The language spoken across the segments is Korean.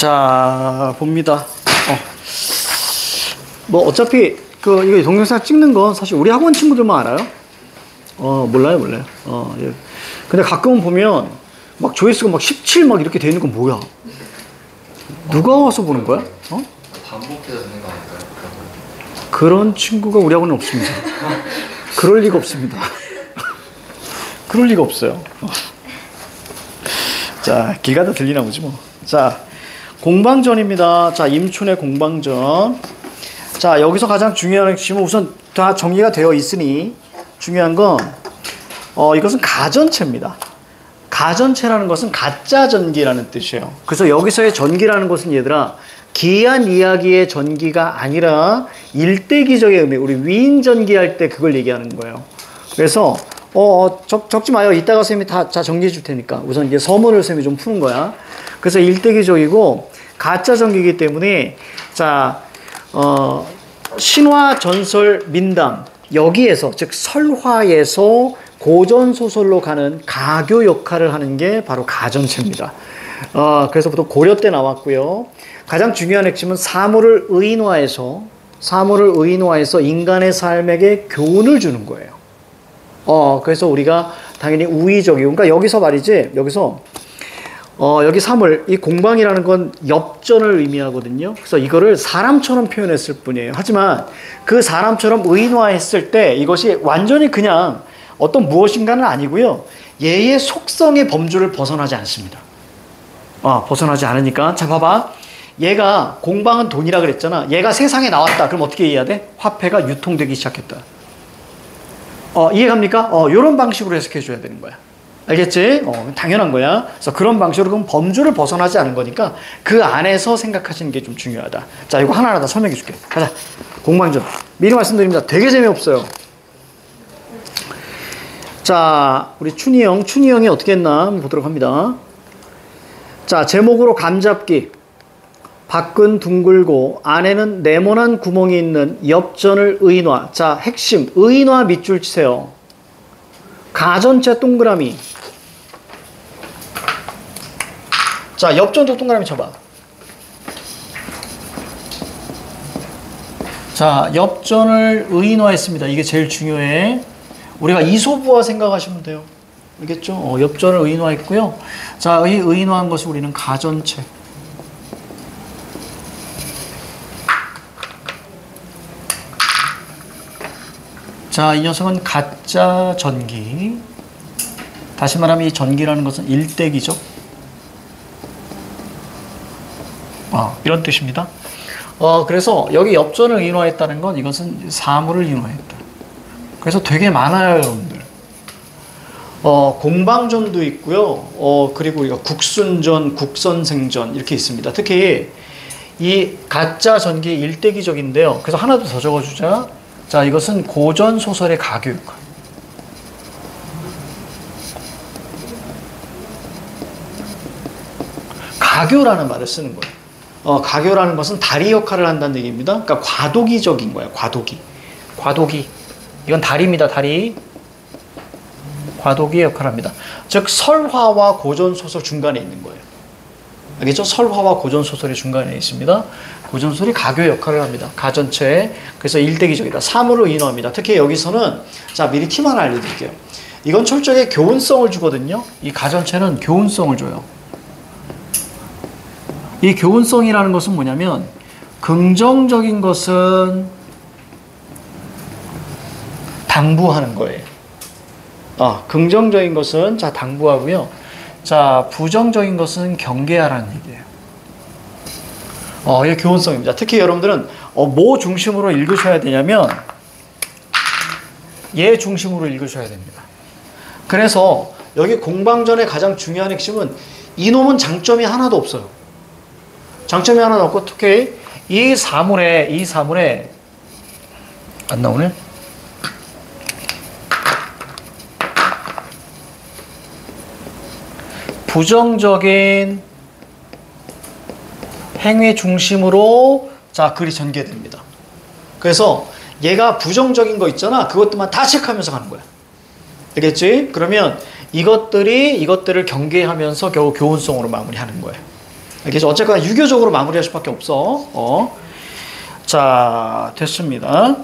자, 봅니다. 뭐 어차피 이거 동영상 찍는 건 사실 우리 학원 친구들만 알아요. 몰라요. 예. 근데 가끔은 보면 막 조회수가 막 17 막 이렇게 돼 있는 건 뭐야? 누가 와서 보는 거야? 반복해서 듣는 거 아닐까요? 그런 친구가 우리 학원에 없습니다. 그럴 리가 없습니다. 그럴 리가 없어요. 자, 귀가 다 들리나 보지 뭐. 자, 공방전입니다. 자, 임춘의 공방전. 자, 여기서 가장 중요한 핵심은 우선 다 정리가 되어 있으니 중요한 건 이것은 가전체입니다. 가전체라는 것은 가짜 전기라는 뜻이에요. 그래서 여기서의 전기라는 것은 얘들아 기한 이야기의 전기가 아니라 일대기적의 의미, 우리 위인 전기할 때 그걸 얘기하는 거예요. 그래서 적지 마요. 이따가 쌤이 다 정리해 줄 테니까. 우선 이제 서문을 쌤이 좀 푸는 거야. 그래서 일대기적이고 가짜 전기이기 때문에 자, 신화, 전설, 민담 여기에서 즉 설화에서 고전소설로 가는 가교 역할을 하는 게 바로 가전체입니다. 그래서 보통 고려 때 나왔고요. 가장 중요한 핵심은 사물을 의인화해서 인간의 삶에게 교훈을 주는 거예요. 그래서 우리가 당연히 우의적이고, 그러니까 여기서 말이지, 여기 사물, 이 공방이라는 건 엽전을 의미하거든요. 그래서 이거를 사람처럼 표현했을 뿐이에요. 하지만 그 사람처럼 의인화했을 때 이것이 완전히 그냥 어떤 무엇인가는 아니고요. 얘의 속성의 범주를 벗어나지 않습니다. 벗어나지 않으니까. 자, 봐봐. 얘가 공방은 돈이라 그랬잖아. 얘가 세상에 나왔다. 그럼 어떻게 이해해야 돼? 화폐가 유통되기 시작했다. 이해갑니까? 이런 방식으로 해석해 줘야 되는 거야. 알겠지? 당연한 거야. 그래서 그런 방식으로 그럼 범주를 벗어나지 않은 거니까 그 안에서 생각하시는 게 좀 중요하다. 자, 이거 하나하나 다 설명해 줄게. 가자. 공방전. 미리 말씀드립니다. 되게 재미없어요. 자, 우리 춘희 형이 어떻게 했나 한번 보도록 합니다. 자, 제목으로 감잡기. 밖은 둥글고 안에는 네모난 구멍이 있는 엽전을 의인화. 자, 핵심 의인화 밑줄 치세요. 가전체 동그라미. 자, 엽전도 동그라미 쳐봐. 자, 엽전을 의인화했습니다. 이게 제일 중요해. 우리가 이소부화 생각하시면 돼요. 알겠죠? 엽전을 의인화했고요. 자, 이 의인화한 것을 우리는 가전체. 자, 이 녀석은 가짜 전기. 다시 말하면 이 전기라는 것은 일대기적. 이런 뜻입니다. 그래서 여기 엽전을 인화했다는 건 이것은 사물을 인화했다. 그래서 되게 많아요, 여러분들. 공방전도 있고요. 그리고 우리가 국순전, 국선생전 이렇게 있습니다. 특히 이 가짜 전기 일대기적인데요. 그래서 하나 더 적어주자. 자, 이것은 고전 소설의 가교 역할. 가교라는 말을 쓰는 거예요. 가교라는 것은 다리 역할을 한다는 얘기입니다. 그러니까 과도기적인 거예요. 과도기. 이건 다리입니다. 다리. 과도기 역할을 합니다. 즉 설화와 고전 소설 중간에 있는 거예요. 알겠죠? 설화와 고전 소설이 중간에 있습니다. 고전 소설이 가교 역할을 합니다. 가전체. 그래서 일대기적이다. 사물을 인화합니다. 특히 여기서는 자, 미리 팁 하나 알려드릴게요. 이건 철저하게 교훈성을 주거든요. 이 가전체는 교훈성을 줘요. 이 교훈성이라는 것은 뭐냐면 긍정적인 것은 당부하는 거예요. 긍정적인 것은 자, 당부하고요. 자, 부정적인 것은 경계하라는 얘기예요. 이게 교훈성입니다. 특히 여러분들은 뭐 중심으로 읽으셔야 되냐면 얘 중심으로 읽으셔야 됩니다. 그래서 여기 공방전의 가장 중요한 핵심은 이놈은 장점이 하나도 없어요. 장점이 하나도 없고 특히 이 사물에 안 나오네? 부정적인 행위 중심으로 자, 글이 전개됩니다. 그래서 얘가 부정적인 거 있잖아. 그것들만 다 체크하면서 가는 거야. 알겠지? 그러면 이것들을 경계하면서 겨우 교훈성으로 마무리하는 거예요. 알겠죠? 어쨌거나 유교적으로 마무리할 수밖에 없어. 자, 됐습니다.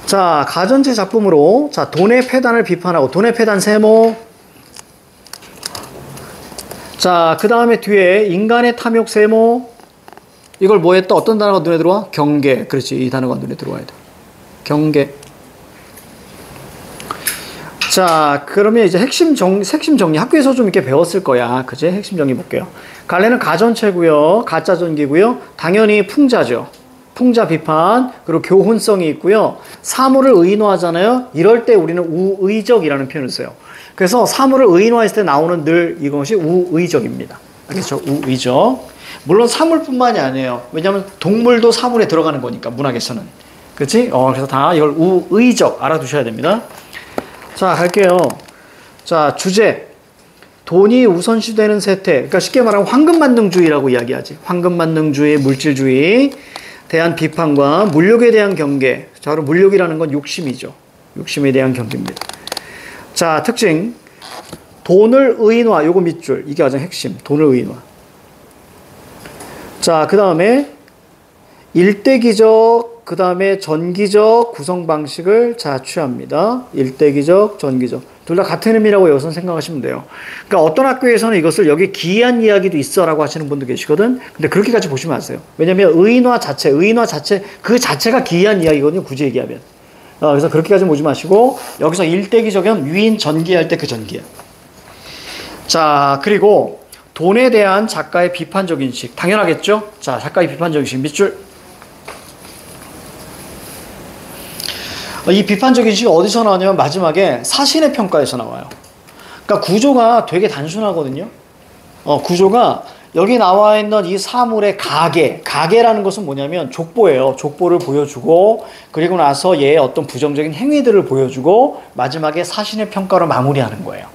자, 가전체 작품으로 자, 돈의 폐단을 비판하고 돈의 폐단 세모. 자, 그 다음에 뒤에 인간의 탐욕 세모. 이걸 뭐 했다? 어떤 단어가 눈에 들어와? 경계. 그렇지. 이 단어가 눈에 들어와야 돼. 경계. 자, 그러면 이제 핵심 정리. 학교에서 좀 이렇게 배웠을 거야. 그지? 핵심 정리 볼게요. 갈래는 가전체고요. 가짜 전기고요. 당연히 풍자죠. 풍자 비판. 그리고 교훈성이 있고요. 사물을 의인화하잖아요. 이럴 때 우리는 우의적이라는 표현을 써요. 그래서 사물을 의인화했을 때 나오는 늘 이것이 우의적입니다. 알겠죠? 우의적. 물론 사물뿐만이 아니에요. 왜냐하면 동물도 사물에 들어가는 거니까 문학에서는. 그렇지? 그래서 다 이걸 우의적 알아두셔야 됩니다. 자, 갈게요. 자, 주제. 돈이 우선시되는 세태. 그러니까 쉽게 말하면 황금만능주의라고 이야기하지. 황금만능주의, 물질주의 대한 비판과 물욕에 대한 경계. 자, 그럼 물욕이라는 건 욕심이죠. 욕심에 대한 경계입니다. 자, 특징. 돈을 의인화. 요거 밑줄. 이게 가장 핵심. 돈을 의인화. 자, 그 다음에 일대기적, 그 다음에 전기적 구성 방식을 취합니다. 일대기적, 전기적. 둘 다 같은 의미라고 여기서 생각하시면 돼요. 그러니까 어떤 학교에서는 이것을 여기 기이한 이야기도 있어 라고 하시는 분도 계시거든. 근데 그렇게까지 보시면 안 돼요. 왜냐면 의인화 자체, 그 자체가 기이한 이야기거든요. 굳이 얘기하면. 그래서 그렇게까지 보지 마시고 여기서 일대기적은 위인 전기할 때 그 전기야. 자, 그리고 돈에 대한 작가의 비판적 인식. 당연하겠죠? 자, 작가의 비판적 인식 밑줄. 이 비판적 인식이 어디서 나오냐면 마지막에 사신의 평가에서 나와요. 그러니까 구조가 되게 단순하거든요. 구조가 여기 나와 있는 이 사물의 가계라는 것은 뭐냐면 족보예요. 족보를 보여주고 그리고 나서 얘의 어떤 부정적인 행위들을 보여주고 마지막에 사신의 평가로 마무리하는 거예요.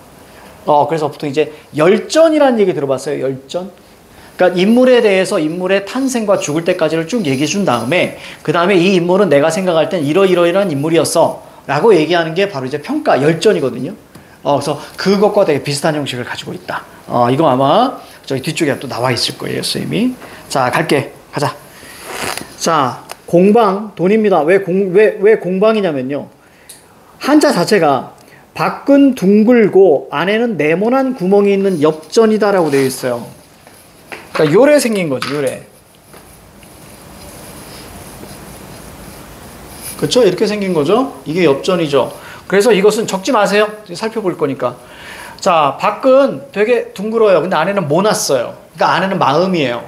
그래서 보통 이제 열전이라는 얘기 들어봤어요? 열전? 그러니까 인물에 대해서 인물의 탄생과 죽을 때까지를 쭉 얘기해 준 다음에 그 다음에 이 인물은 내가 생각할 땐 이러이러이러한 인물이었어 라고 얘기하는 게 바로 이제 평가, 열전이거든요. 그래서 그것과 되게 비슷한 형식을 가지고 있다. 이거 아마 저기 뒤쪽에 또 나와 있을 거예요, 선생님이. 자, 가자. 자, 공방, 돈입니다. 왜 공방이냐면요. 한자 자체가 밖은 둥글고 안에는 네모난 구멍이 있는 엽전이다라고 되어 있어요. 그러니까 요래 생긴 거죠, 요래. 그렇죠? 이렇게 생긴 거죠? 이게 엽전이죠. 그래서 이것은 적지 마세요. 살펴볼 거니까. 자, 밖은 되게 둥글어요. 근데 안에는 모났어요. 그러니까 안에는 마음이에요.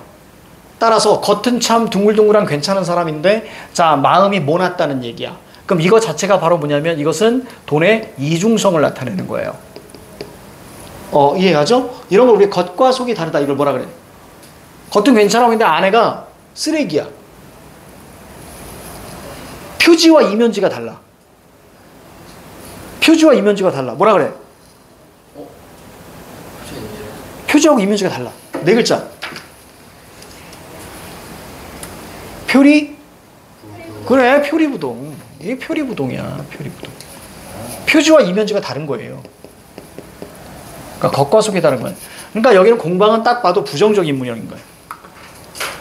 따라서 겉은 참 둥글둥글한 괜찮은 사람인데 자, 마음이 모났다는 얘기야. 그럼 이거 자체가 바로 뭐냐면 이것은 돈의 이중성을 나타내는 거예요. 이해가죠? 이런 걸 우리 겉과 속이 다르다. 이걸 뭐라 그래? 겉은 괜찮아 보이는데 안에가 쓰레기야. 표지와 이면지가 달라. 표지와 이면지가 달라. 뭐라 그래? 표지하고 이면지가 달라. 네 글자. 표리? 그래, 표리부동. 이게 표리부동이야. 표리부동. 표지와 이면지가 다른 거예요. 그러니까 겉과 속이 다른 거야. 그러니까 여기는 공방은 딱 봐도 부정적 인물인 거예요.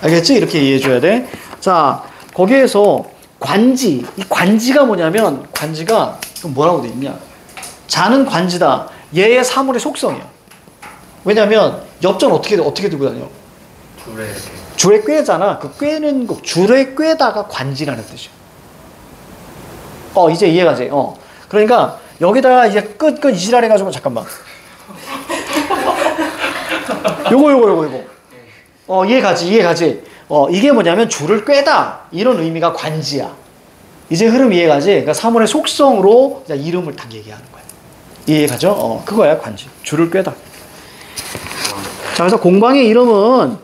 알겠지? 이렇게 이해해줘야 돼. 자, 거기에서 관지. 이 관지가 뭐냐면, 관지가 뭐라고 돼 있냐? 자는 관지다. 얘의 사물의 속성이야. 왜냐면, 엽전 어떻게 들고 다녀? 줄에 꿰잖아. 그 꿰는 거, 줄에 꿰다가 관지라는 뜻이야. 이제 이해가지? 그러니까, 여기다가 이제 끝 이지랄 해가지고, 잠깐만. 요거. 이해가지? 이게 뭐냐면 줄을 꿰다. 이런 의미가 관지야. 이제 흐름 이해가지? 그러니까 사물의 속성으로 이름을 딱 얘기하는 거야. 이해가죠? 그거야, 관지. 줄을 꿰다. 자, 그래서 공방의 이름은,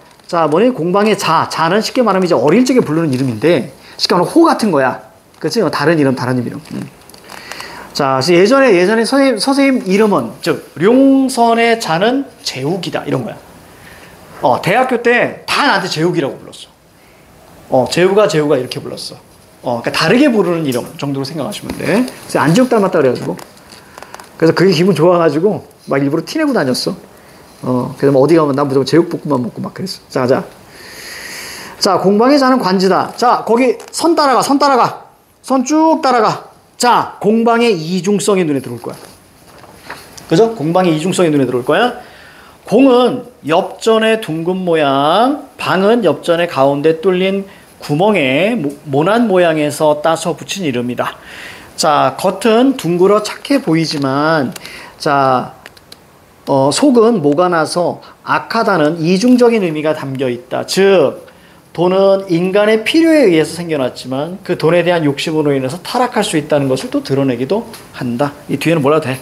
공방의 자는 쉽게 말하면 이제 어릴 적에 부르는 이름인데, 쉽게 말하면 호 같은 거야. 그치? 다른 이름. 자, 예전에 선생님 이름은, 즉, 룡선의 자는 제욱이다. 이런 거야. 대학교 때 다 나한테 제욱이라고 불렀어. 제우가 이렇게 불렀어. 그러니까 다르게 부르는 이름 정도로 생각하시면 돼. 그래서 안지욱 닮았다 그래가지고. 그래서 그게 기분 좋아가지고 막 일부러 티내고 다녔어. 그래서 뭐 어디 가면 난 무조건 제육볶음만 먹고 막 그랬어. 자, 가자. 자, 공방의 자는 관지다. 자, 거기 선 따라가, 선 따라가. 선 쭉 따라가. 자, 공방의 이중성이 눈에 들어올 거야. 그죠? 공방의 이중성이 눈에 들어올 거야. 공은 옆전의 둥근 모양, 방은 옆전의 가운데 뚫린 구멍에 모난 모양에서 따서 붙인 이름이다. 자, 겉은 둥글어 착해 보이지만, 자, 속은 모가 나서 악하다는 이중적인 의미가 담겨 있다. 즉, 돈은 인간의 필요에 의해서 생겨났지만 그 돈에 대한 욕심으로 인해서 타락할 수 있다는 것을 또 드러내기도 한다. 이 뒤에는 몰라도 돼.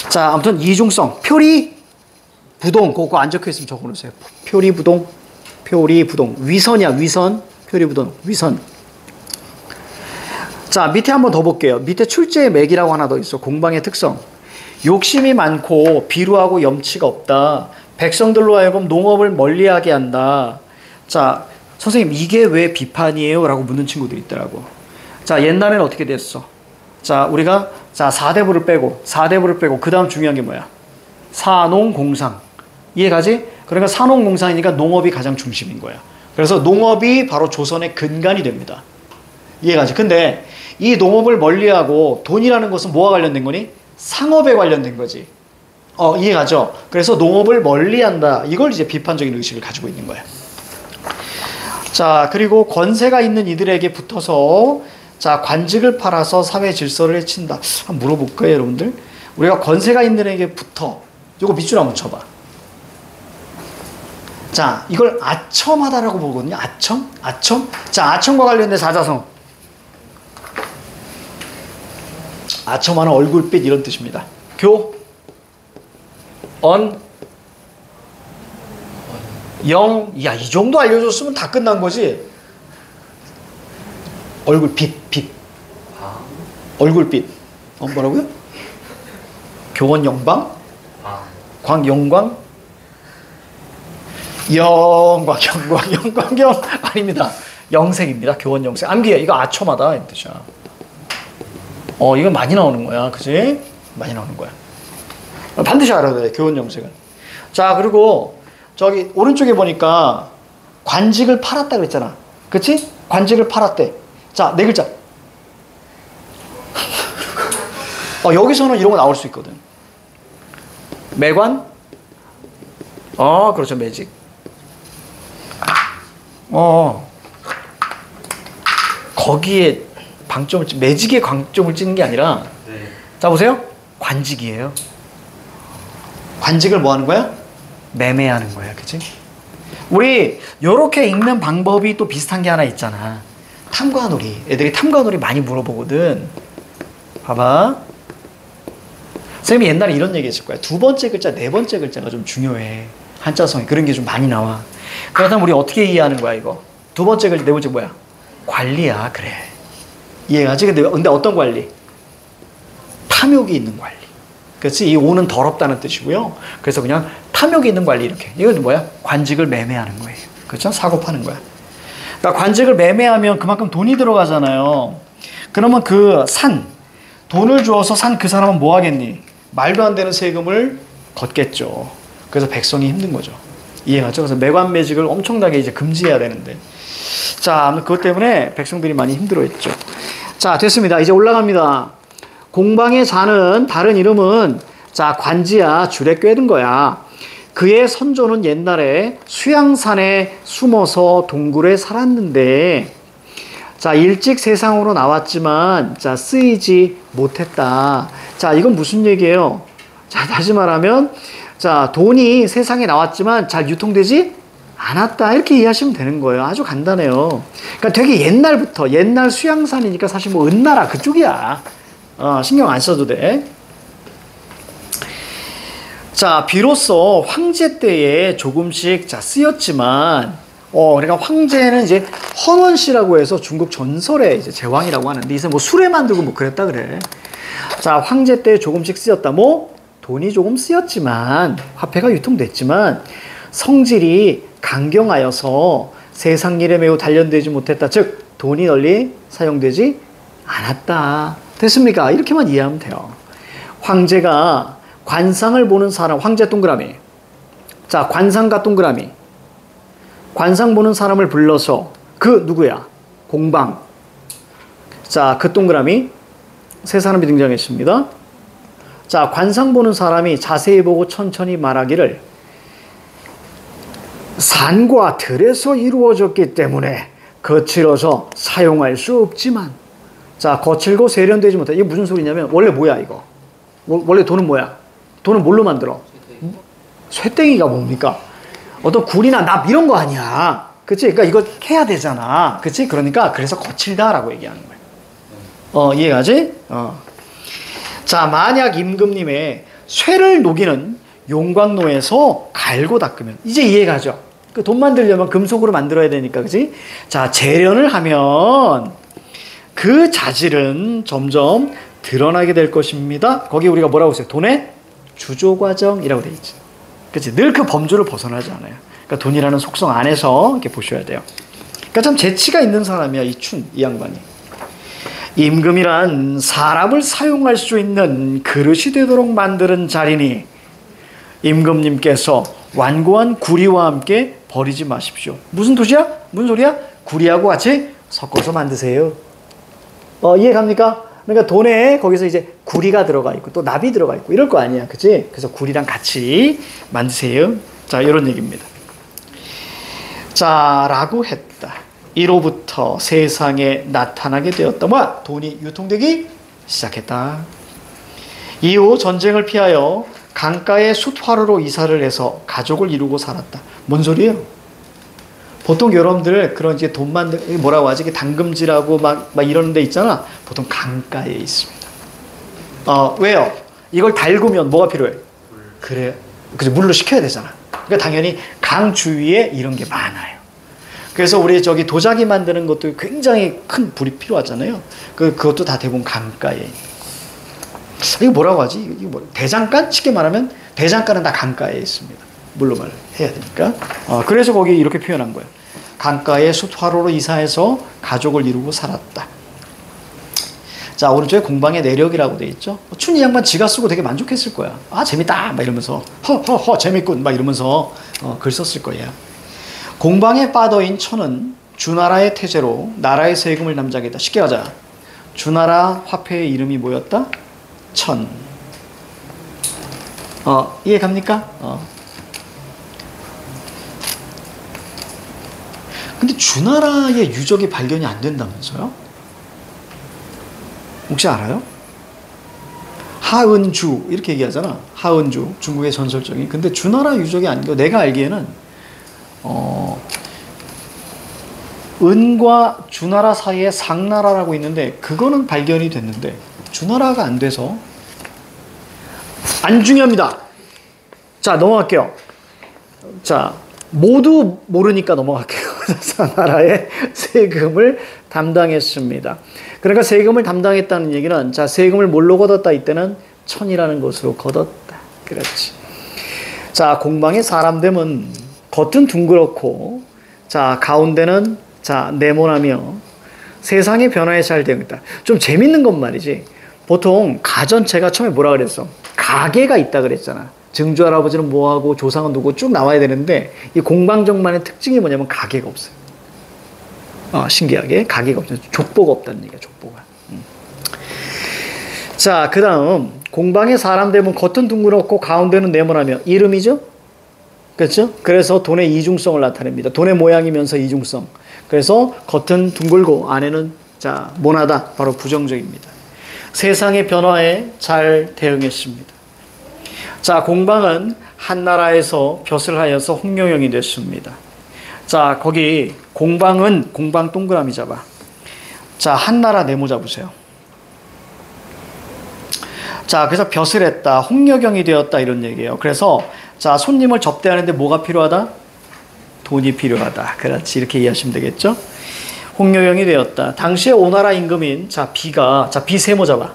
자, 아무튼 이중성, 표리, 부동, 그거 안 적혀 있으면 적어놓으세요. 표리, 부동, 표리, 부동. 위선이야, 위선. 표리, 부동, 위선. 자, 밑에 한번 더 볼게요. 밑에 출제의 맥이라고 하나 더 있어. 공방의 특성. 욕심이 많고 비루하고 염치가 없다. 백성들로 하여금 농업을 멀리하게 한다. 자, 선생님 이게 왜 비판이에요? 라고 묻는 친구들이 있더라고. 자, 옛날에는 어떻게 됐어? 자, 우리가 자 4대부를 빼고 그 다음 중요한 게 뭐야? 사농공상. 이해가지? 그러니까 사농공상이니까 농업이 가장 중심인 거야. 그래서 농업이 바로 조선의 근간이 됩니다. 이해가지? 근데 이 농업을 멀리하고 돈이라는 것은 뭐와 관련된 거니? 상업에 관련된 거지. 이해가죠? 그래서 농업을 멀리한다. 이걸 이제 비판적인 의식을 가지고 있는 거야. 자, 그리고 권세가 있는 이들에게 붙어서 자, 관직을 팔아서 사회 질서를 해친다. 한번 물어볼까요, 여러분들? 우리가 권세가 있는 애에게 붙어. 이거 밑줄 한번 쳐봐. 자, 이걸 아첨하다라고 보거든요. 아첨? 아첨? 자, 아첨과 관련된 사자성. 아첨하는 얼굴빛 이런 뜻입니다. 영, 야, 이 정도 알려줬으면 다 끝난 거지. 얼굴빛. 얼굴빛. 뭐라고요? 교원 영방? 광영광? 영광경 아닙니다. 영생입니다. 교원 영생. 암기해. 이거 아첨하다 이 뜻이야. 이건 많이 나오는 거야. 그지? 많이 나오는 거야. 반드시 알아야 돼. 교원 영생은. 자, 그리고 저기 오른쪽에 보니까 관직을 팔았다 그랬잖아. 그치? 관직을 팔았대. 자, 네 글자. 여기서는 이런 거 나올 수 있거든. 매관? 그렇죠. 매직. 거기에 방점을 매직에 방점을 찍는 게 아니라 네. 자, 보세요. 관직이에요. 관직을 뭐 하는 거야? 매매하는 거야. 그치? 우리 요렇게 읽는 방법이 또 비슷한 게 하나 있잖아. 탐관오리. 애들이 탐관오리 많이 물어보거든. 봐봐. 선생님이 옛날에 이런 얘기 했을 거야. 두 번째 글자, 네 번째 글자가 좀 중요해. 한자성이. 그런 게 좀 많이 나와. 그렇다면 우리 어떻게 이해하는 거야, 이거? 두 번째 글자, 네 번째 뭐야? 관리야. 그래. 이해가지? 근데 어떤 관리? 탐욕이 있는 관리. 그렇지? 이 오는 더럽다는 뜻이고요. 그래서 그냥 탐욕이 있는 관리 이렇게. 이건 뭐야? 관직을 매매하는 거예요. 그렇죠? 사고 파는 거야. 그러니까 관직을 매매하면 그만큼 돈이 들어가잖아요. 그러면 돈을 주어서 산 그 사람은 뭐 하겠니? 말도 안 되는 세금을 걷겠죠. 그래서 백성이 힘든 거죠. 이해가죠? 그래서 매관매직을 엄청나게 이제 금지해야 되는데. 자, 그것 때문에 백성들이 많이 힘들어했죠. 자, 됐습니다. 이제 올라갑니다. 공방의 자는 다른 이름은 자, 관지야. 줄에 꿰든 거야. 그의 선조는 옛날에 수양산에 숨어서 동굴에 살았는데 자, 일찍 세상으로 나왔지만 자, 쓰이지 못했다. 자, 이건 무슨 얘기예요? 자, 다시 말하면 자, 돈이 세상에 나왔지만 잘 유통되지 않았다. 이렇게 이해하시면 되는 거예요. 아주 간단해요. 그러니까 되게 옛날부터, 옛날 수양산이니까 사실 뭐 은나라 그쪽이야. 신경 안 써도 돼. 자, 비로소 황제 때에 조금씩 자, 쓰였지만, 그러니까 황제는 이제 헌원씨라고 해서 중국 전설의 이제 제왕이라고 하는데, 이제 뭐 술에 만들고 뭐 그랬다 그래. 자, 황제 때 조금씩 쓰였다. 뭐, 돈이 조금 쓰였지만, 화폐가 유통됐지만, 성질이 강경하여서 세상 일에 매우 단련되지 못했다. 즉, 돈이 널리 사용되지 않았다. 됐습니까? 이렇게만 이해하면 돼요. 황제가 관상을 보는 사람, 황제 동그라미. 자, 관상가 동그라미. 관상 보는 사람을 불러서 그 누구야? 공방. 자, 그 동그라미. 세 사람이 등장했습니다. 자, 관상 보는 사람이 자세히 보고 천천히 말하기를 산과 들에서 이루어졌기 때문에 거칠어서 사용할 수 없지만, 자, 거칠고 세련되지 못해. 이게 무슨 소리냐면 원래 뭐야 이거? 원래 돈은 뭐야? 돈은 뭘로 만들어? 쇠땡이가 뭡니까? 어떤 굴이나 납 이런 거 아니야. 그치? 그러니까 이거 해야 되잖아. 그치? 그러니까 그래서 거칠다라고 얘기하는 거야. 이해가지? 자, 만약 임금님의 쇠를 녹이는 용광로에서 갈고 닦으면 이제 이해가죠? 그 돈 만들려면 금속으로 만들어야 되니까, 그치? 자, 재련을 하면 그 자질은 점점 드러나게 될 것입니다. 거기 우리가 뭐라고 했어요? 돈의 주조 과정이라고 돼 있죠. 그치? 늘 그 범주를 벗어나지 않아요. 그러니까 돈이라는 속성 안에서 이렇게 보셔야 돼요. 그러니까 참 재치가 있는 사람이야, 이 양반이. 임금이란 사람을 사용할 수 있는 그릇이 되도록 만드는 자리니 임금님께서 완고한 구리와 함께 버리지 마십시오. 무슨 도시야? 무슨 소리야? 구리하고 같이 섞어서 만드세요. 이해 갑니까? 그러니까 돈에 거기서 이제 구리가 들어가 있고 또 납이 들어가 있고 이럴 거 아니야. 그치? 그래서 구리랑 같이 만드세요. 자, 이런 얘기입니다. 자, 라고 했다. 이로부터 세상에 나타나게 되었다. 뭐야? 돈이 유통되기 시작했다. 이후 전쟁을 피하여 강가의 숫화로로 이사를 해서 가족을 이루고 살았다. 뭔 소리예요? 보통 여러분들 그런 이제 돈 만들 뭐라고 하지? 당금질하고 막 이런 데 있잖아. 보통 강가에 있습니다. 왜요? 이걸 달구면 뭐가 필요해? 그래. 그래서 물로 식혀야 되잖아. 그러니까 당연히 강 주위에 이런 게 많아요. 그래서 우리 저기 도자기 만드는 것도 굉장히 큰 불이 필요하잖아요. 그것도 다 대부분 강가에. 이거 뭐라고 하지? 이거 뭐 대장간? 쉽게 말하면 대장간은 다 강가에 있습니다. 물로 말을 해야 되니까. 그래서 거기 이렇게 표현한 거예요. 강가에 숫화로로 이사해서 가족을 이루고 살았다. 자, 오른쪽에 공방의 내력이라고 돼 있죠. 춘희 양반 지가 쓰고 되게 만족했을 거야. 아, 재밌다 막 이러면서 허 재밌군 막 이러면서 글 썼을 거예요. 공방에 빠더인 천은 주나라의 태제로 나라의 세금을 남자겠다. 쉽게 하자. 주나라 화폐의 이름이 뭐였다? 천. 이해 갑니까? 근데 주나라의 유적이 발견이 안 된다면서요? 혹시 알아요? 하은주 이렇게 얘기하잖아. 하은주 중국의 전설적인. 근데 주나라 유적이 아니고 내가 알기에는 은과 주나라 사이에 상나라라고 있는데 그거는 발견이 됐는데 주나라가 안 돼서 안 중요합니다. 자, 넘어갈게요. 자, 모두 모르니까 넘어갈게요. 나라의 세금을 담당했습니다. 그러니까 세금을 담당했다는 얘기는 자, 세금을 뭘로 걷었다? 이때는 천이라는 것으로 걷었다. 그렇지. 자, 공방의 사람됨은 겉은 둥그렇고 자, 가운데는 자, 네모나며 세상의 변화에 잘 되겠다. 좀 재밌는 건 말이지. 보통 가전체가 처음에 뭐라 그랬어? 가게가 있다 그랬잖아. 증조 할아버지는 뭐하고 조상은 누구 쭉 나와야 되는데 이 공방정만의 특징이 뭐냐면 가게가 없어요. 신기하게 가게가 없어요. 족보가 없다는 얘기야. 족보가. 자, 그 다음 공방의 사람 되면 겉은 둥그렇고 가운데는 네모나며 이름이죠. 그렇죠? 그래서 돈의 이중성을 나타냅니다. 돈의 모양이면서 이중성. 그래서 겉은 둥글고 안에는 자 모나다. 바로 부정적입니다. 세상의 변화에 잘 대응했습니다. 자, 공방은 한나라에서 벼슬 하여서 홍묘형이 됐습니다. 자, 거기 공방은 공방 동그라미 잡아. 자, 한나라 네모 잡으세요. 자, 그래서 벼슬 했다. 홍묘경이 되었다. 이런 얘기예요. 그래서 자, 손님을 접대하는데 뭐가 필요하다? 돈이 필요하다. 그렇지. 이렇게 이해하시면 되겠죠? 홍묘경이 되었다. 당시에 오나라 임금인 자, 비가 자, 비 세모 잡아.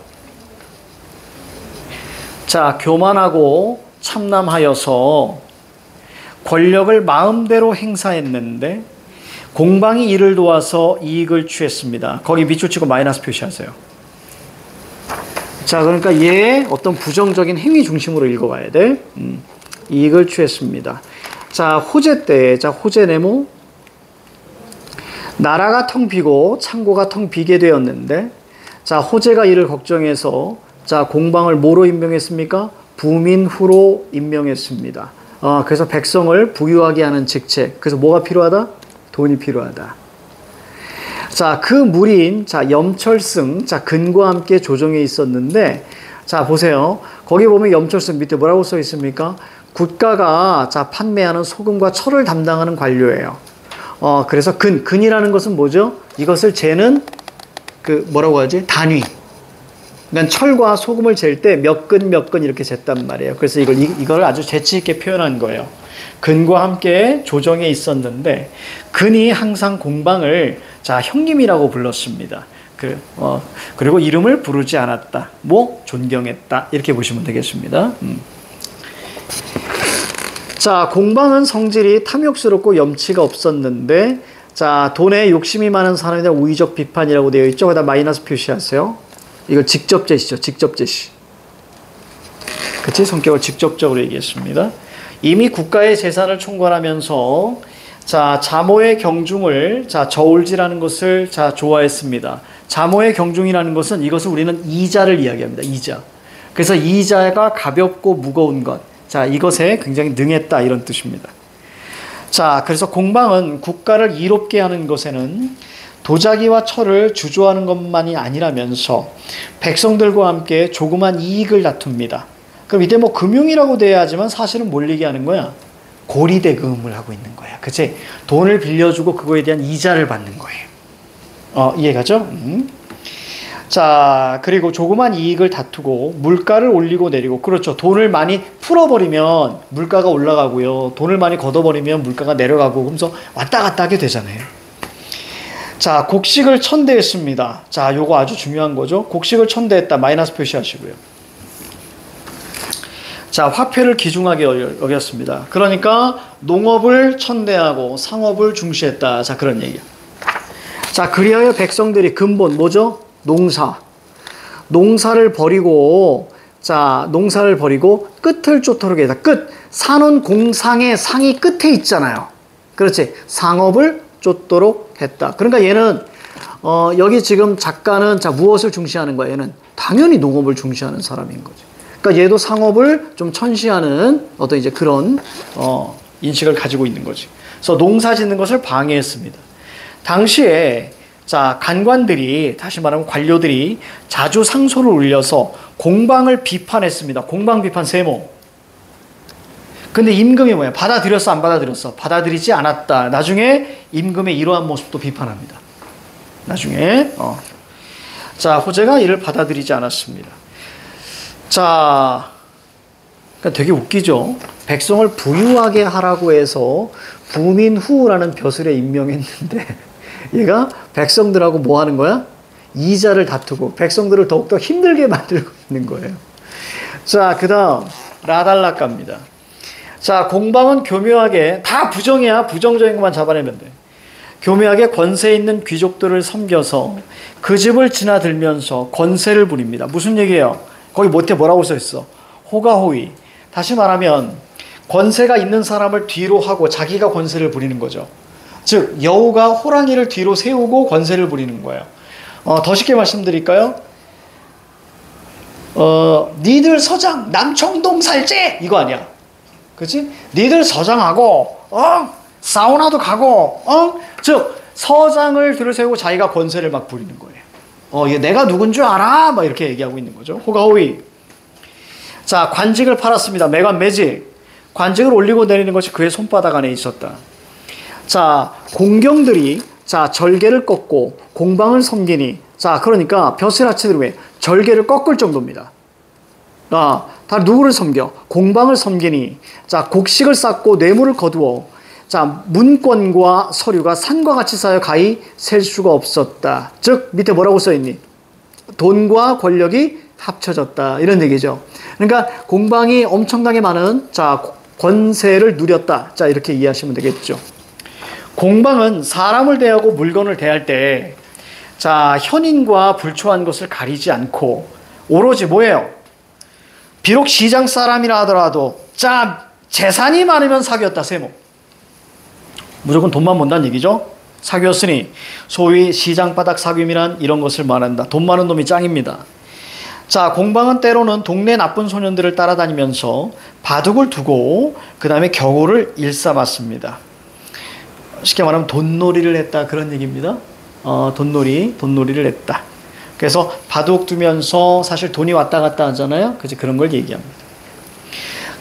자, 교만하고 참남하여서 권력을 마음대로 행사했는데 공방이 이를 도와서 이익을 취했습니다. 거기 밑줄 치고 마이너스 표시하세요. 자, 그러니까 얘의 어떤 부정적인 행위 중심으로 읽어가야 돼. 이익을 취했습니다. 자, 호재 때, 자, 호재 네모. 나라가 텅 비고 창고가 텅 비게 되었는데, 자, 호재가 이를 걱정해서, 자, 공방을 뭐로 임명했습니까? 부민후로 임명했습니다. 그래서 백성을 부유하게 하는 직책. 그래서 뭐가 필요하다? 돈이 필요하다. 자, 그 무리인, 자, 염철승, 자, 근과 함께 조정에 있었는데, 자, 보세요. 거기 보면 염철승 밑에 뭐라고 써 있습니까? 국가가, 자, 판매하는 소금과 철을 담당하는 관료예요. 그래서 근이라는 것은 뭐죠? 이것을 재는, 뭐라고 하지? 단위. 그러니까 철과 소금을 잴 때 몇 근 이렇게 쟀단 말이에요. 그래서 이걸 아주 재치 있게 표현한 거예요. 근과 함께 조정에 있었는데, 근이 항상 공방을, 자, 형님이라고 불렀습니다. 그리고 이름을 부르지 않았다. 존경했다. 이렇게 보시면 되겠습니다. 자, 공방은 성질이 탐욕스럽고 염치가 없었는데, 자, 돈에 욕심이 많은 사람에 대한 우의적 비판이라고 되어 있죠. 거기다 마이너스 표시하세요. 이거 직접 제시죠. 직접 제시. 그치? 성격을 직접적으로 얘기했습니다. 이미 국가의 재산을 총괄하면서, 자, 자모의 경중을, 자, 저울질하는 것을, 자, 좋아했습니다. 자모의 경중이라는 것은 이것을 우리는 이자를 이야기합니다. 이자. 그래서 이자가 가볍고 무거운 것. 자, 이것에 굉장히 능했다. 이런 뜻입니다. 자, 그래서 공방은 국가를 이롭게 하는 것에는 도자기와 철을 주조하는 것만이 아니라면서 백성들과 함께 조그만 이익을 다툽니다. 그럼 이때 금융이라고 돼야 하지만 사실은 뭘 얘기하는 거야? 고리대금을 하고 있는 거야. 그치? 돈을 빌려주고 그거에 대한 이자를 받는 거예요. 이해가죠? 자, 그리고 조그만 이익을 다투고 물가를 올리고 내리고. 그렇죠. 돈을 많이 풀어버리면 물가가 올라가고요. 돈을 많이 걷어버리면 물가가 내려가고. 그러면서 왔다 갔다 하게 되잖아요. 자, 곡식을 천대했습니다. 자, 요거 아주 중요한 거죠. 곡식을 천대했다. 마이너스 표시하시고요. 자, 화폐를 귀중하게 여겼습니다. 그러니까 농업을 천대하고 상업을 중시했다. 자, 그런 얘기야. 자, 그리하여 백성들이 근본 뭐죠? 농사를 버리고, 자, 농사를 버리고 끝을 쫓도록 했다. 끝. 산원 공상의 상이 끝에 있잖아요. 그렇지. 상업을 쫓도록 했다. 그러니까 얘는 여기 지금 작가는, 자, 무엇을 중시하는 거야? 얘는 당연히 농업을 중시하는 사람인 거지. 그러니까 얘도 상업을 좀 천시하는 어떤 이제 그런 인식을 가지고 있는 거지. 그래서 농사 짓는 것을 방해했습니다. 당시에, 자, 간관들이, 다시 말하면 관료들이 자주 상소를 올려서 공방을 비판했습니다. 공방 비판 세모. 근데 임금이 뭐야? 받아들였어, 안 받아들였어? 받아들이지 않았다. 나중에 임금의 이러한 모습도 비판합니다. 나중에. 자, 호재가 이를 받아들이지 않았습니다. 자, 그러니까 되게 웃기죠. 백성을 부유하게 하라고 해서 부민후라는 벼슬에 임명했는데 얘가 백성들하고 뭐 하는 거야? 이자를 다투고 백성들을 더욱더 힘들게 만들고 있는 거예요. 자, 그 다음 라달락가입니다. 자, 공방은 교묘하게, 다 부정이야. 부정적인 것만 잡아내면 돼. 교묘하게 권세 있는 귀족들을 섬겨서 그 집을 지나들면서 권세를 부립니다. 무슨 얘기예요? 거기 못해 뭐라고 써있어? 호가호위. 다시 말하면 권세가 있는 사람을 뒤로 하고 자기가 권세를 부리는 거죠. 즉 여우가 호랑이를 뒤로 세우고 권세를 부리는 거예요. 더 쉽게 말씀드릴까요? 니들 서장 남청동 살제 이거 아니야. 그치? 니들 서장하고 사우나도 가고 즉 서장을 들어세우고 자기가 권세를 막 부리는 거예요. 얘 내가 누군 줄 알아? 막 이렇게 얘기하고 있는 거죠. 호가호위. 자, 관직을 팔았습니다. 매관 매직. 관직을 올리고 내리는 것이 그의 손바닥 안에 있었다. 자, 공경들이, 자, 절개를 꺾고 공방을 섬기니. 자, 그러니까 벼슬아치들이 왜 절개를 꺾을 정도입니다. 다 누구를 섬겨? 공방을 섬기니. 자, 곡식을 쌓고 뇌물을 거두어. 자, 문권과 서류가 산과 같이 쌓여 가히 셀 수가 없었다. 즉 밑에 뭐라고 써있니? 돈과 권력이 합쳐졌다. 이런 얘기죠. 그러니까 공방이 엄청나게 많은, 자, 권세를 누렸다. 자, 이렇게 이해하시면 되겠죠. 공방은 사람을 대하고 물건을 대할 때, 자, 현인과 불초한 것을 가리지 않고 오로지 뭐예요? 비록 시장 사람이라 하더라도 자 재산이 많으면 사귀었다 세모. 무조건 돈만 본다는 얘기죠. 사귀었으니 소위 시장바닥 사귐이란 이런 것을 말한다. 돈 많은 놈이 짱입니다. 자, 공방은 때로는 동네 나쁜 소년들을 따라다니면서 바둑을 두고 그 다음에 경우를 일삼았습니다. 쉽게 말하면 돈놀이를 했다 그런 얘기입니다. 돈놀이를 했다. 그래서 바둑 두면서 사실 돈이 왔다 갔다 하잖아요. 그래서 그런 걸 얘기합니다.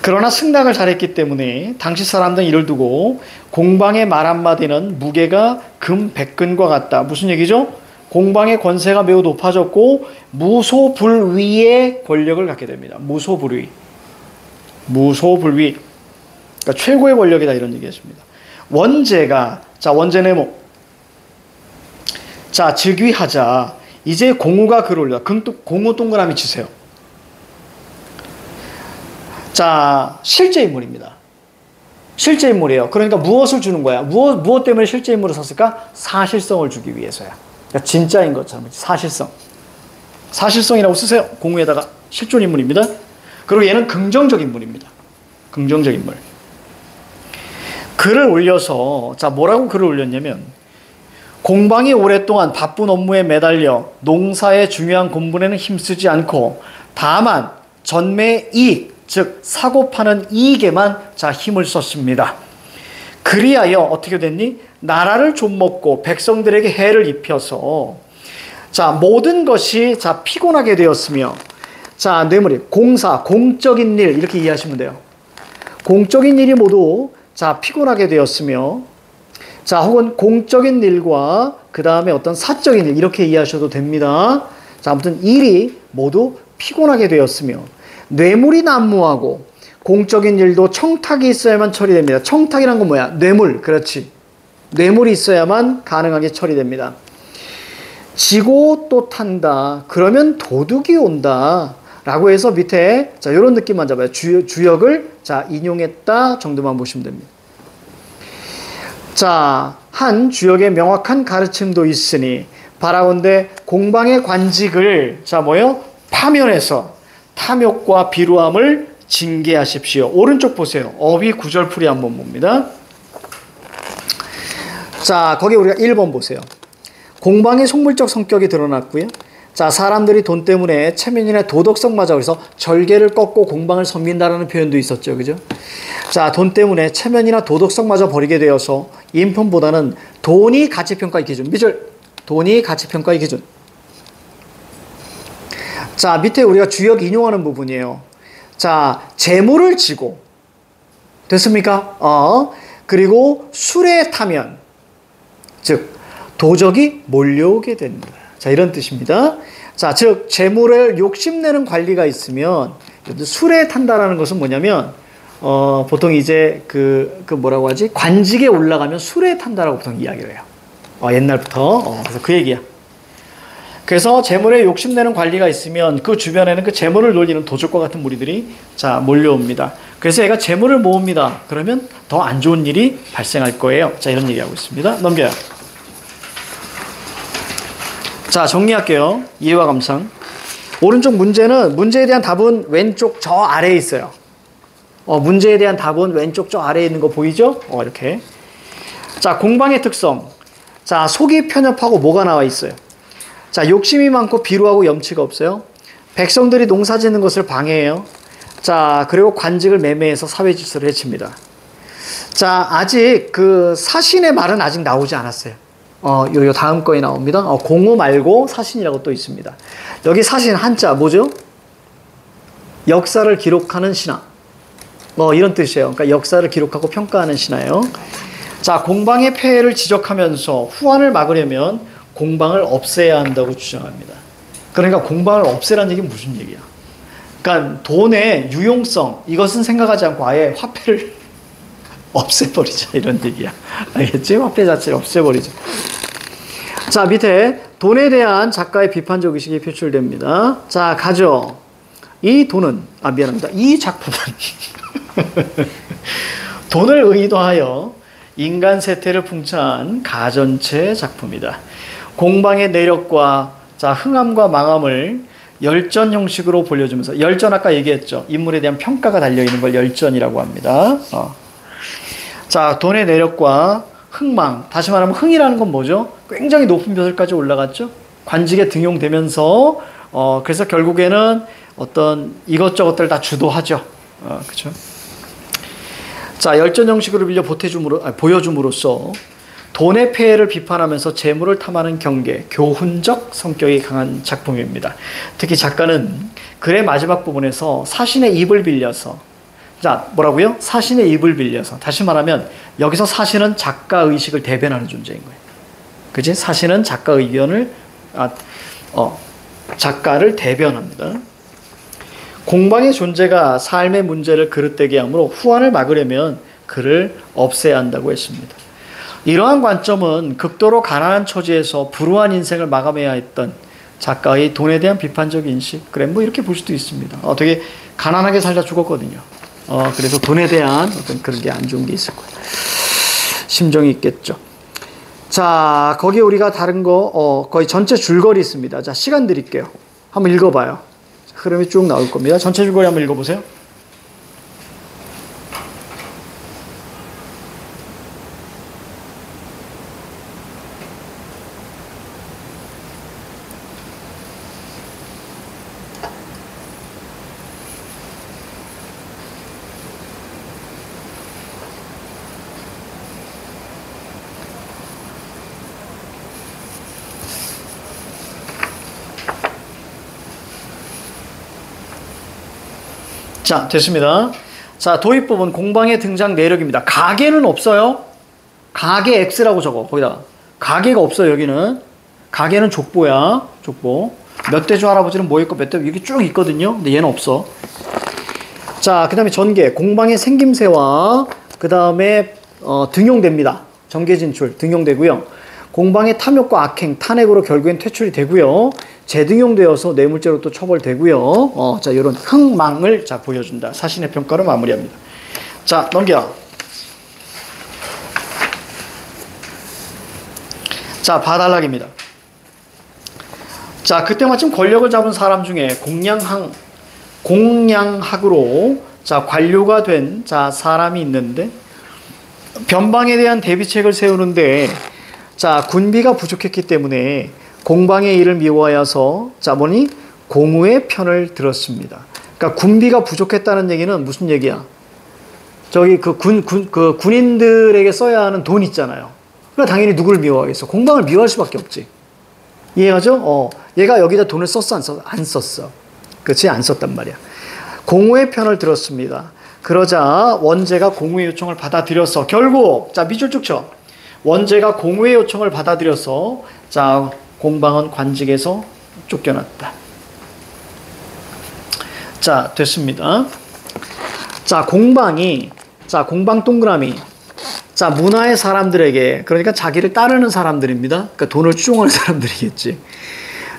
그러나 승낙을 잘했기 때문에 당시 사람들은 이를 두고 공방의 말 한마디는 무게가 금 100근과 같다. 무슨 얘기죠? 공방의 권세가 매우 높아졌고 무소불위의 권력을 갖게 됩니다. 무소불위. 무소불위. 그러니까 최고의 권력이다 이런 얘기했습니다. 원제가 자 원제 네모. 자 즉위하자 이제 공우가 글을 올려. 공우 동그라미 치세요. 자, 실제 인물입니다. 실제 인물이에요. 그러니까 무엇을 주는 거야? 무엇 때문에 실제 인물을 썼을까? 사실성을 주기 위해서야. 그러니까 진짜인 것처럼 사실성. 사실성이라고 쓰세요. 공우에다가 실존 인물입니다. 그리고 얘는 긍정적 인물입니다. 긍정적 인물. 글을 올려서 자 뭐라고 글을 올렸냐면 공방이 오랫동안 바쁜 업무에 매달려 농사의 중요한 공분에는 힘쓰지 않고 다만 전매의 이익 즉 사고 파는 이익에만 자 힘을 썼습니다. 그리하여 어떻게 됐니? 나라를 좀먹고 백성들에게 해를 입혀서 자 모든 것이 자 피곤하게 되었으며 자 뇌물이 공사 공적인 일 이렇게 이해하시면 돼요. 공적인 일이 모두 자 피곤하게 되었으며 자 혹은 공적인 일과 그 다음에 어떤 사적인 일 이렇게 이해하셔도 됩니다. 자 아무튼 일이 모두 피곤하게 되었으며 뇌물이 난무하고 공적인 일도 청탁이 있어야만 처리됩니다. 청탁이란 건 뭐야? 뇌물. 그렇지. 뇌물이 있어야만 가능하게 처리됩니다. 지고 또 탄다. 그러면 도둑이 온다. 라고 해서 밑에 자 이런 느낌만 잡아요. 주역을 자 인용했다 정도만 보시면 됩니다. 자, 한 주역의 명확한 가르침도 있으니 바라건대 공방의 관직을 자 뭐요? 파면해서 탐욕과 비루함을 징계하십시오. 오른쪽 보세요. 어휘 구절풀이 한번 봅니다. 자, 거기 우리가 1번 보세요. 공방의 속물적 성격이 드러났고요. 자, 사람들이 돈 때문에 체면이나 도덕성마저 그래서 절개를 꺾고 공방을 섬긴다라는 표현도 있었죠. 그죠? 자, 돈 때문에 체면이나 도덕성마저 버리게 되어서 인품보다는 돈이 가치평가의 기준. 밑줄. 돈이 가치평가의 기준. 자, 밑에 우리가 주역 인용하는 부분이에요. 자, 재물을 지고 됐습니까? 그리고 술에 타면 즉 도적이 몰려오게 된다. 자, 이런 뜻입니다. 자, 즉 재물을 욕심내는 관리가 있으면 술에 탄다라는 것은 뭐냐면 보통 이제 그 뭐라고 하지? 관직에 올라가면 술에 탄다라고 보통 이야기를 해요. 옛날부터. 그래서 그 얘기야. 그래서 재물에 욕심내는 관리가 있으면 그 주변에는 그 재물을 놀리는 도적과 같은 무리들이 자 몰려옵니다. 그래서 얘가 재물을 모읍니다. 그러면 더 안 좋은 일이 발생할 거예요. 자, 이런 얘기하고 있습니다. 넘겨요. 자, 정리할게요. 이해와 감상. 오른쪽 문제에 대한 답은 왼쪽 저 아래에 있어요. 문제에 대한 답은 왼쪽 저 아래에 있는 거 보이죠? 이렇게. 자, 공방의 특성. 자, 속이 편협하고 뭐가 나와 있어요? 자, 욕심이 많고 비루하고 염치가 없어요. 백성들이 농사 짓는 것을 방해해요. 자, 그리고 관직을 매매해서 사회 질서를 해칩니다. 자, 아직 그 사신의 말은 아직 나오지 않았어요. 요 다음 거에 나옵니다. 공우 말고 사신이라고 또 있습니다. 여기 사신 한자 뭐죠? 역사를 기록하는 신하. 이런 뜻이에요. 그러니까 역사를 기록하고 평가하는 신하예요. 자, 공방의 폐해를 지적하면서 후환을 막으려면 공방을 없애야 한다고 주장합니다. 그러니까 공방을 없애라는 얘기는 무슨 얘기야? 그러니까 돈의 유용성 이것은 생각하지 않고 아예 화폐를 없애버리자 이런 얘기야. 알겠지? 화폐 자체를 없애버리자. 자, 밑에 돈에 대한 작가의 비판적 의식이 표출됩니다. 자, 가죠. 이 돈은 미안합니다. 이 작품은 돈을 의도하여 인간 세태를 풍자한 가전체 작품이다. 공방의 내력과 자 흥함과 망함을 열전 형식으로 보여주면서, 열전 아까 얘기했죠. 인물에 대한 평가가 달려있는 걸 열전이라고 합니다. 자, 돈의 내력과 흥망. 다시 말하면 흥이라는 건 뭐죠? 굉장히 높은 벼슬까지 올라갔죠. 관직에 등용되면서 그래서 결국에는 어떤 이것저것들 다 주도하죠. 그렇죠? 자, 열전 형식으로 빌려 보여줌으로써 돈의 폐해를 비판하면서 재물을 탐하는 경계, 교훈적 성격이 강한 작품입니다. 특히 작가는 글의 마지막 부분에서 사신의 입을 빌려서, 자, 뭐라고요? 사신의 입을 빌려서. 다시 말하면 여기서 사신은 작가 의식을 대변하는 존재인 거예요. 그치? 사신은 작가 의견을 작가를 대변합니다. 공방의 존재가 삶의 문제를 그릇되게 하므로 후환을 막으려면 그를 없애야 한다고 했습니다. 이러한 관점은 극도로 가난한 처지에서 불우한 인생을 마감해야 했던 작가의 돈에 대한 비판적 인식, 그래 뭐 이렇게 볼 수도 있습니다. 되게 가난하게 살다 죽었거든요. 그래서 돈에 대한 어떤 그런 게 안 좋은 게 있을 거예요. 심정이 있겠죠. 자, 거기 우리가 다른 거 거의 전체 줄거리 있습니다. 자, 시간 드릴게요. 한번 읽어봐요. 흐름이 쭉 나올 겁니다. 전체 줄거리 한번 읽어보세요. 자, 됐습니다. 자, 도입 부분 공방의 등장 내력입니다. 가계는 없어요. 가계 X라고 적어. 거기다 가계가 없어요. 여기는 가계는 족보야. 족보. 몇 대주 할아버지는 뭐 있고 몇 대 여기 쭉 있거든요. 근데 얘는 없어. 자, 그 다음에 전개 공방의 생김새와 그 다음에 등용됩니다. 전개 진출 등용되고요. 공방의 탐욕과 악행, 탄핵으로 결국엔 퇴출이 되고요. 재등용되어서 뇌물죄로 또 처벌되고요. 자, 이런 흥망을 자 보여준다. 사신의 평가로 마무리합니다. 자, 넘겨. 자, 바달락입니다. 자, 그때 마침 권력을 잡은 사람 중에 공양학으로 자 관료가 된 자 사람이 있는데 변방에 대한 대비책을 세우는데 자 군비가 부족했기 때문에 공방의 일을 미워하여서 자 뭐니 공우의 편을 들었습니다. 그러니까 군비가 부족했다는 얘기는 무슨 얘기야? 저기 그 군인들에게 써야 하는 돈 있잖아요. 그러니까 당연히 누구를 미워하겠어? 공방을 미워할 수밖에 없지. 이해하죠? 얘가 여기다 돈을 썼어, 안 썼어? 안 썼어. 그렇지? 안 썼단 말이야. 공우의 편을 들었습니다. 그러자 원제가 공우의 요청을 받아들여서 결국 자 밑줄 쭉 쳐. 원제가 공우의 요청을 받아들여서 자 공방은 관직에서 쫓겨났다. 자 됐습니다. 자 공방이 자 공방 동그라미 자 문화의 사람들에게 그러니까 자기를 따르는 사람들입니다. 그러니까 돈을 추종하는 사람들이겠지.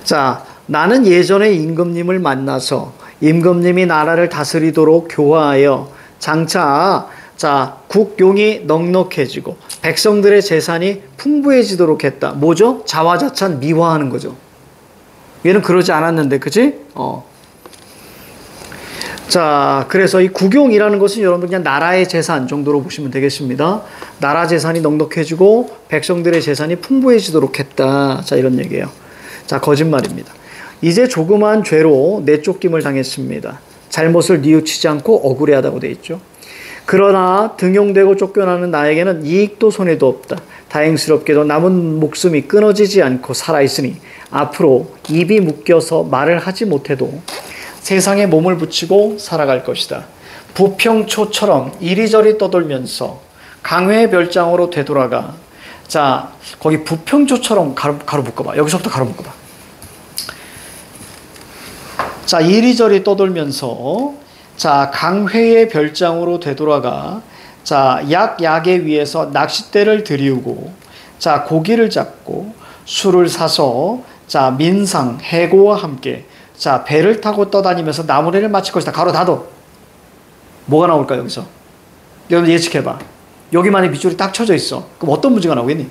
자 나는 예전에 임금님을 만나서 임금님이 나라를 다스리도록 교화하여 장차 자 국용이 넉넉해지고 백성들의 재산이 풍부해지도록 했다. 뭐죠? 자화자찬 미화하는 거죠. 얘는 그러지 않았는데 그치? 자 그래서 이 국용이라는 것은 여러분 그냥 나라의 재산 정도로 보시면 되겠습니다. 나라 재산이 넉넉해지고 백성들의 재산이 풍부해지도록 했다. 자 이런 얘기예요. 자 거짓말입니다. 이제 조그마한 죄로 내쫓김을 당했습니다. 잘못을 뉘우치지 않고 억울해하다고 돼 있죠. 그러나 등용되고 쫓겨나는 나에게는 이익도 손해도 없다. 다행스럽게도 남은 목숨이 끊어지지 않고 살아있으니 앞으로 입이 묶여서 말을 하지 못해도 세상에 몸을 붙이고 살아갈 것이다. 부평초처럼 이리저리 떠돌면서 강회의 별장으로 되돌아가. 자 거기 부평초처럼 가로 묶어봐. 여기서부터 가로 묶어봐. 자 이리저리 떠돌면서 자 강회의 별장으로 되돌아가 자 약에 위에서 낚싯대를 들이우고 자 고기를 잡고 술을 사서 자 민상 해고와 함께 자 배를 타고 떠다니면서 나무래를 마칠 것이다. 가로 닫어. 뭐가 나올까 여기서? 여러분 예측해봐. 여기만의 밑줄이 딱 쳐져 있어. 그럼 어떤 문제가 나오겠니?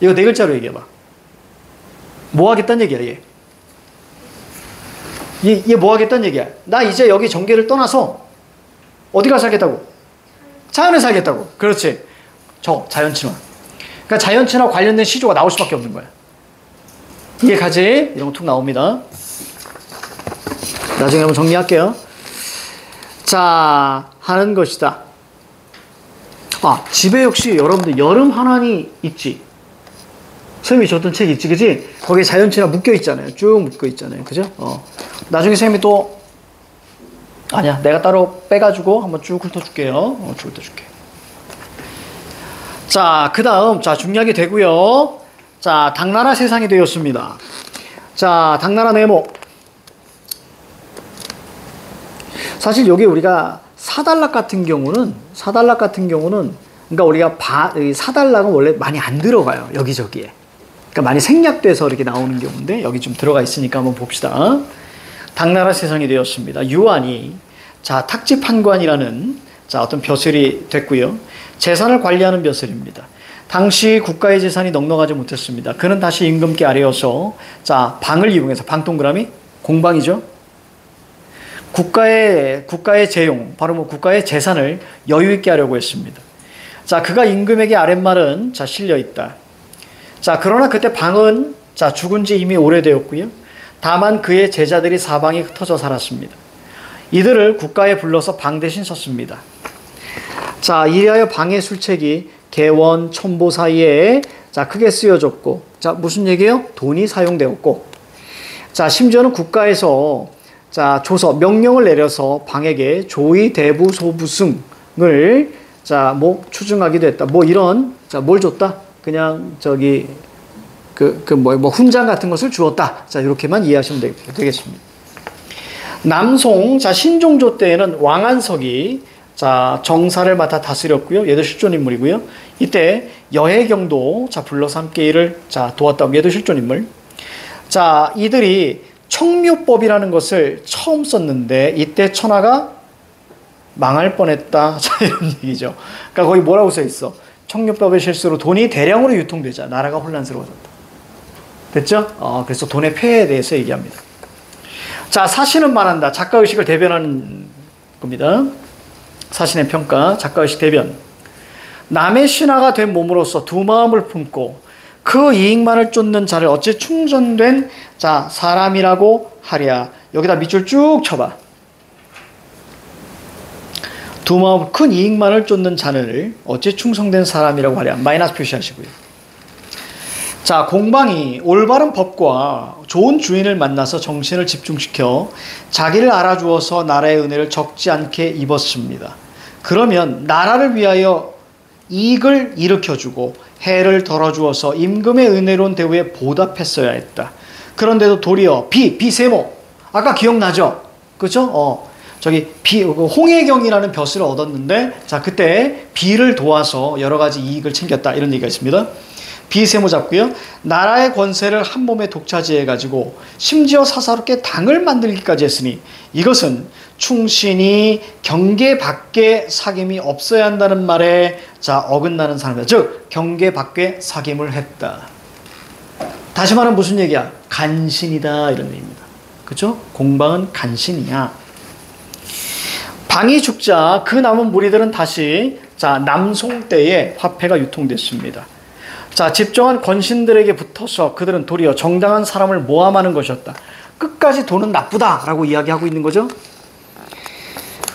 이거 네 글자로 얘기해봐. 뭐 하겠다는 얘기야 얘. 얘 뭐 하겠다는 얘기야? 나 이제 여기 정계를 떠나서 어디 가서 살겠다고? 자연에 살겠다고. 그렇지. 저 자연친화. 그러니까 자연친화 관련된 시조가 나올 수밖에 없는 거야. 이해 가지? 이런 거 툭 나옵니다. 나중에 한번 정리할게요. 자, 하는 것이다. 아, 집에 역시 여러분들 여름 한환이 있지. 선생님이 줬던 책 있지, 그지? 거기에 자연친화 묶여 있잖아요. 쭉 묶여 있잖아요. 그죠? 나중에 선생님이 또, 아니야, 내가 따로 빼가지고 한번 쭉 훑어줄게요. 쭉 훑어줄게. 자, 그 다음, 자, 중약이 되고요. 자, 당나라 세상이 되었습니다. 자, 당나라 네모. 사실 여기 우리가 사달락 같은 경우는, 그러니까 우리가 사달락은 원래 많이 안 들어가요. 여기저기에. 그러니까 많이 생략돼서 이렇게 나오는 경우인데, 여기 좀 들어가 있으니까 한번 봅시다. 당나라 세상이 되었습니다. 유한이, 자, 탁지판관이라는, 자, 어떤 벼슬이 됐고요. 재산을 관리하는 벼슬입니다. 당시 국가의 재산이 넉넉하지 못했습니다. 그는 다시 임금께 아뢰어서, 자, 방을 이용해서, 방 동그라미, 공방이죠. 국가의 재용, 바로 뭐 국가의 재산을 여유 있게 하려고 했습니다. 자, 그가 임금에게 아랫말은, 자, 실려 있다. 자, 그러나 그때 방은, 자, 죽은 지 이미 오래되었고요. 다만 그의 제자들이 사방에 흩어져 살았습니다. 이들을 국가에 불러서 방 대신 썼습니다. 자, 이리하여 방의 술책이 개원, 첨보 사이에, 자, 크게 쓰여졌고, 자, 무슨 얘기예요? 돈이 사용되었고, 자, 심지어는 국가에서, 자, 조서, 명령을 내려서 방에게 조의, 대부, 소부승을, 자, 뭐, 추증하기도 했다. 뭐, 이런, 자, 뭘 줬다? 그냥, 저기, 훈장 같은 것을 주었다. 자, 이렇게만 이해하시면 되겠습니다. 남송, 자, 신종조 때에는 왕안석이, 자, 정사를 맡아 다스렸고요. 얘도 실존 인물이고요. 이때 여해경도, 자, 불러서 함께 일을, 자, 도왔다. 얘도 실존 인물. 자, 이들이 청묘법이라는 것을 처음 썼는데 이때 천하가 망할 뻔했다. 자, 이런 얘기죠. 그러니까 거기 뭐라고 써 있어? 청묘법의 실수로 돈이 대량으로 유통되자 나라가 혼란스러워졌다. 됐죠? 그래서 돈의 폐해에 대해서 얘기합니다. 자, 사신은 말한다. 작가의식을 대변하는 겁니다. 사신의 평가, 작가의식 대변. 남의 신하가 된 몸으로서 두 마음을 품고 그 이익만을 쫓는 자를 어찌 충전된, 자, 사람이라고 하랴. 여기다 밑줄 쭉 쳐봐. 두 마음, 큰 이익만을 쫓는 자를 어찌 충성된 사람이라고 하랴. 마이너스 표시하시고요. 자, 공방이 올바른 법과 좋은 주인을 만나서 정신을 집중시켜 자기를 알아주어서 나라의 은혜를 적지 않게 입었습니다. 그러면 나라를 위하여 이익을 일으켜주고 해를 덜어주어서 임금의 은혜로운 대우에 보답했어야 했다. 그런데도 도리어 비세모, 아까 기억나죠? 그렇죠? 저기 홍해경이라는 벼슬을 얻었는데, 자, 그때 비를 도와서 여러 가지 이익을 챙겼다, 이런 얘기가 있습니다. 비세모 잡고요. 나라의 권세를 한 몸에 독차지해가지고 심지어 사사롭게 당을 만들기까지 했으니 이것은 충신이 경계 밖에 사귐이 없어야 한다는 말에, 자, 어긋나는 사람이다. 즉 경계 밖에 사귐을 했다. 다시 말하면 무슨 얘기야? 간신이다, 이런 얘기입니다. 그렇죠? 공방은 간신이야. 방이 죽자 그 남은 무리들은 다시, 자, 남송 때에 화폐가 유통됐습니다. 자, 집정한 권신들에게 붙어서 그들은 도리어 정당한 사람을 모함하는 것이었다. 끝까지 돈은 나쁘다라고 이야기하고 있는 거죠.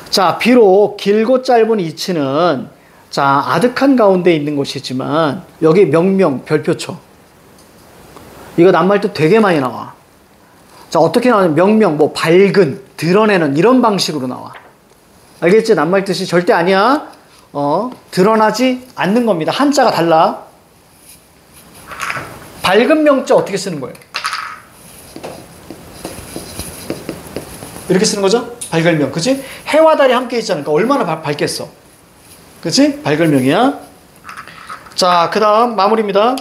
자, 비록 길고 짧은 이치는, 자, 아득한 가운데 있는 것이지만 여기 명명, 별표쳐. 이거 낱말도 되게 많이 나와. 자, 어떻게 나오냐면 명명, 뭐 밝은, 드러내는 이런 방식으로 나와. 알겠지? 낱말 뜻이 절대 아니야. 드러나지 않는 겁니다. 한자가 달라. 밝은 명자 어떻게 쓰는 거예요? 이렇게 쓰는 거죠? 밝은 명, 그치? 해와 달이 함께 있잖아. 그러니까 얼마나 밝겠어. 그치? 밝은 명이야. 자, 그 다음 마무리입니다.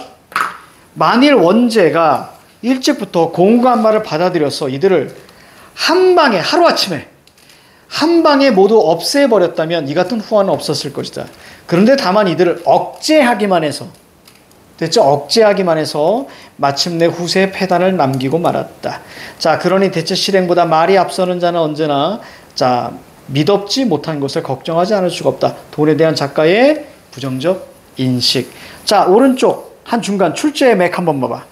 만일 원제가 일찍부터 공고한 말을 받아들여서 이들을 한 방에, 하루아침에 한 방에 모두 없애버렸다면 이 같은 후환은 없었을 것이다. 그런데 다만 이들을 억제하기만 해서, 됐죠? 억제하기만 해서 마침내 후세에 패단을 남기고 말았다. 자, 그러니 대체 실행보다 말이 앞서는 자는 언제나 자, 미덥지 못한 것을 걱정하지 않을 수가 없다. 돈에 대한 작가의 부정적 인식. 자, 오른쪽 한 중간 출제의 맥 한번 봐봐.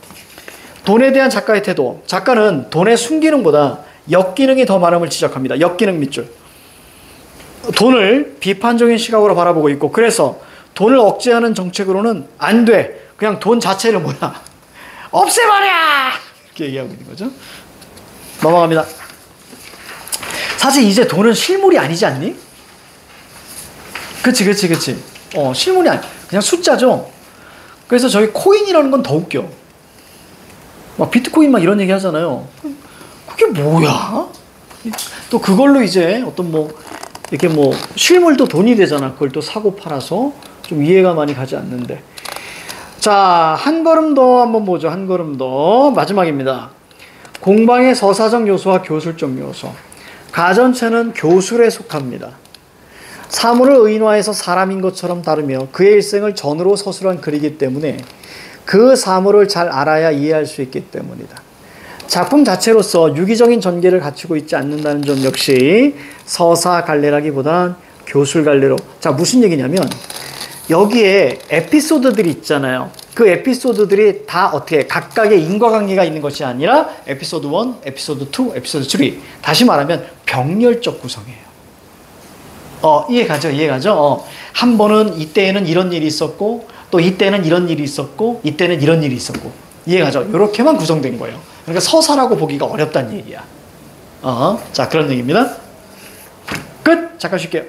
돈에 대한 작가의 태도. 작가는 돈의 순기능보다 역기능이 더 많음을 지적합니다. 역기능 밑줄. 돈을 비판적인 시각으로 바라보고 있고, 그래서 돈을 억제하는 정책으로는 안 돼. 그냥 돈 자체를 뭐야? 없애버려! 이렇게 얘기하고 있는 거죠. 넘어갑니다. 사실 이제 돈은 실물이 아니지 않니? 그치. 실물이 아니, 그냥 숫자죠. 그래서 저희 코인이라는 건 더 웃겨. 막 비트코인 막 이런 얘기 하잖아요. 그게 뭐야? 또 그걸로 이제 어떤 뭐, 이렇게 뭐, 실물도 돈이 되잖아. 그걸 또 사고 팔아서 좀 이해가 많이 가지 않는데. 자, 한 걸음 더 한번 보죠. 한 걸음 더. 마지막입니다. 공방의 서사적 요소와 교술적 요소. 가전체는 교술에 속합니다. 사물을 의인화해서 사람인 것처럼 다루며 그의 일생을 전으로 서술한 글이기 때문에 그 사물을 잘 알아야 이해할 수 있기 때문이다. 작품 자체로서 유기적인 전개를 갖추고 있지 않는다는 점 역시 서사 갈래라기보단 교술 갈래로. 자, 무슨 얘기냐면 여기에 에피소드들이 있잖아요. 그 에피소드들이 다 어떻게 각각의 인과관계가 있는 것이 아니라 에피소드 1, 에피소드 2, 에피소드 3. 다시 말하면 병렬적 구성이에요. 이해가죠? 한 번은 이때에는 이런 일이 있었고, 또 이때는 이런 일이 있었고, 이때는 이런 일이 있었고. 이해가죠? 이렇게만 구성된 거예요. 그러니까 서사라고 보기가 어렵다는 얘기야. 자, 그런 얘기입니다. 끝! 잠깐 쉴게요.